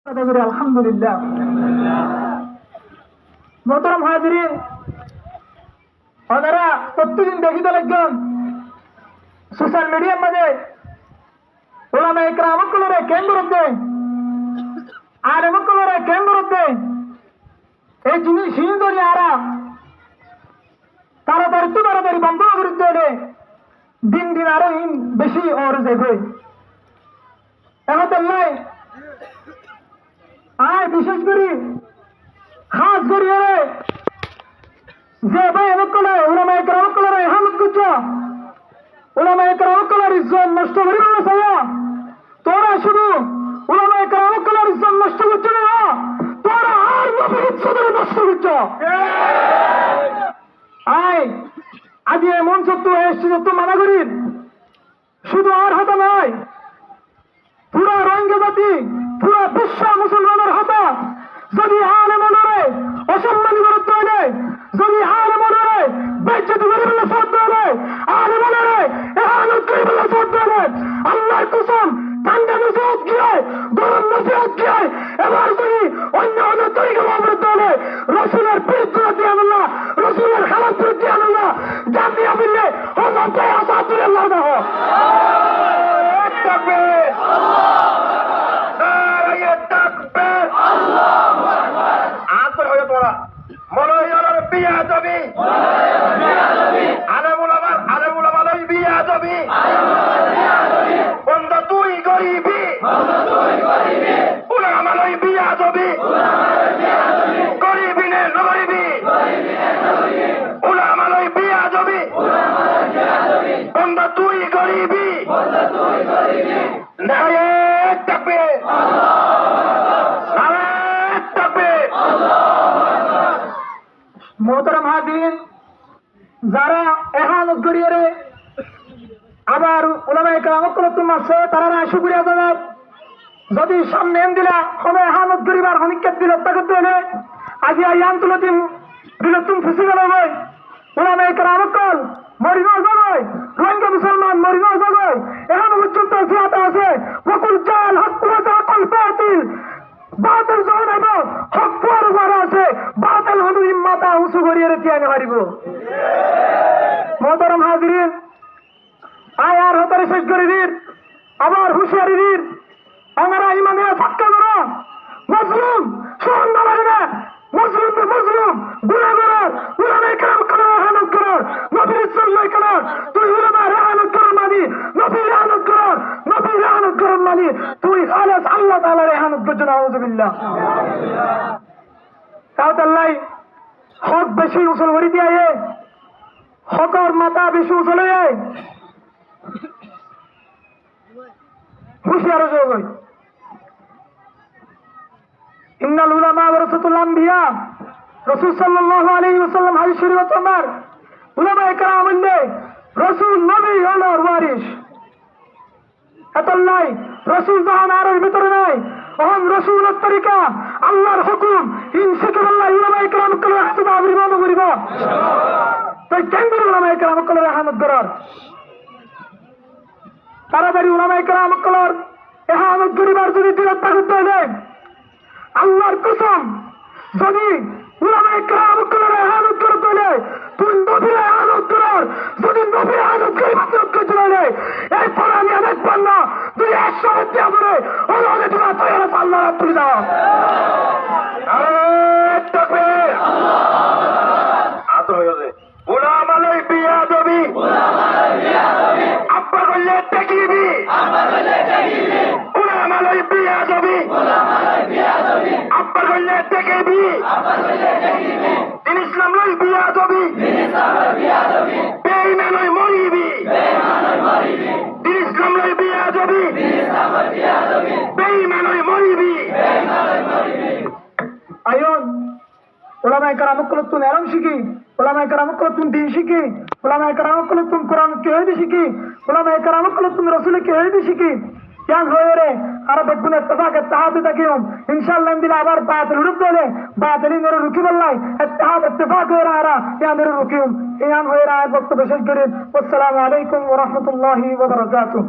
আলহামদুলিল্লাহ। মোহতারাম হাজিরিন, ওনারা প্রত্যেকদিন দেখিতে লাগবেন সোশ্যাল মিডিয়ার মাঝে ওলামা ইকরামকুলরে কেন্দ্রতে আলেমকুলরে কেন্দ্রতে এই জিনিস হিন্দুরি আরা তাড়াতাড়ি বন্ধ করে দিলে দিন দিন আরো বেশি ওর যাবে। এখন নাই আয় বিশেষ করে খাস করি যে ভাই এমকলে ওলামা ইকরামকুলরে হামদ করছ, ওলামা ইকরামকুলর ইজ্জত নষ্ট করি বলে সায়া তোরা শুধু ওলামা ইকরামকুলর ইজ্জত নষ্ট করছ না, তোরা আর নবীর ইজ্জত নষ্ট করছ। আয় আজ এমন সত্য এসছে সত্য মানা করি, শুধু আর হাতা নয়, পুরা রোহিঙ্গা জাতি পুরা বিশ্ব মুসলমানের হাতা যদি আলেমরে অসম্মানী করতে হলে, যদি আলেমরে বেজ্জতি করে বলে সত্য হলে, আলেমরে এহানত করে বলে সত্য হলে, আল্লাহর কসম ঠান্ডা নসিহত কি হয়, গরম নসিহত কি হয়, এবার যদি অন্য অন্য তরিকা অবরুদ্ধ হলে রসুলের বিরুদ্ধে দিয়ে আনল্লাহ, রসুলের খালার বিরুদ্ধে আনল্লাহ, জামিয়া মিললে হজরতায় আসাদুল্লাহ দেহ মোহতারাম হাজিরিন, যারা এহানত করিয়ে আবার ওলামা ইকরামকুল মারছে তারা শুকরিয়া জানাব। যদি সামনে এন দিলা হবে এহানত করিবার হনিকেত বিরক্ত করতে হলে আজি আয়ান তুলতিম বিরক্তুম ফুসি গেল হয়, ওলামা ইকরামকুল মরি না যাবে, রোহিঙ্গা মুসলমান মরি না যাবে, এখন পর্যন্ত ফিয়াতা আছে ওয়াকুল জাল হক ওয়া জাকাল বাতিল, বাতিল যখন আইব হক পর যারা আছে বাতিল হলু মাথা উঁচু করিয়ে তিয়ানে মারিব। মোহতারাম হাজিরিন, আয় আর হতারে শেষ করে দিন, আবার হুঁশিয়ারি দিন, আমরা ইমানে ফাক্কা করো, মজলুম সহন না লাগে না, মজলুম গুনাহগার উলামা ইকরামকুলরে ইহানত করার, নবীর ইজ্জত লয় করার, তুই উলামার ইহানত করার মানি, নবীর ইহানত করার মানি, তুই খালেস আল্লাহ তাআলার ইহানত করছ। নাউযুবিল্লাহ। তাওতাল্লাই হক বেশি উসল করি দিয়ে হকর মাথা বেশি উসলে হুঁশিয়ার যোগ হয়। ইন্নাল উলামা ওয়ারাসাতুল আম্বিয়া, রাসূল সাল্লাল্লাহু আলাইহি ওয়াসাল্লাম হাদিস শরীফ আমার উলামা ইকরাম হইলে রাসূল নবী হলোর ওয়ারিস। এতলাই রাসূল যখন আর ভিতরে নাই তখন রাসূলের তরিকা আল্লাহর হুকুম ইনশাআল্লাহ উলামা ইকরামকুল ইহতিরাম আবির্ভাব করিব। তাই কেন্দ্র উলামা ইকরামকুল ইহানত করার তাড়াতাড়ি উলামা ইকরামকুল ইহানত করিবার যদি বিরত করতে হলে আল্লাহর কসম, যদি উলামা ইকরামকুলরে ইহানত করতে হলে তুই নবীর ইহানত করার, যদি নবীর ইহানত করিবার করতে হলে এই পরানি অনেক পান্না তুই 100 হত্যা করে ওলামা তোরা তৈরি আল্লাহ তুলে দাও। উলামালয় বিয়া দবি আব্বা করলে তাকিবি, উলামালয় বিয়া দবি আব্বা করলে তাকিবি, দিন ইসলাম লই বিয়া দবি বেঈমানই মরিবি, দিন ইসলাম লই বিয়া দবি বেঈমানই মরিবি। আয়ন ওলামা ইকরামকুল তুন এরম শিখি, ওলামা ইকরামকুল তুন দিন শিখি, ওলামা ইকরামকুল তুন কোরআন কে হইতে শিখি, ওলামা ইকরামকুল তুন রাসূল কে হইতে শিখি। কেন হয়ে রে আর বেগুন ইত্তেফাক ইত্তেহাদ তাকিয়ম ইনশাআল্লাহ দিন আবার বাতিল রূপ দেলে বাতিল মেরে রুকি বললাই ইত্তেহাদ ইত্তেফাক হয়ে রারা ইয়া মেরে রুকিম ইয়ান হয়ে রায় বক্তব্য শেষ করি। আসসালামু আলাইকুম ওয়া রাহমাতুল্লাহি ওয়া বারাকাতুহু।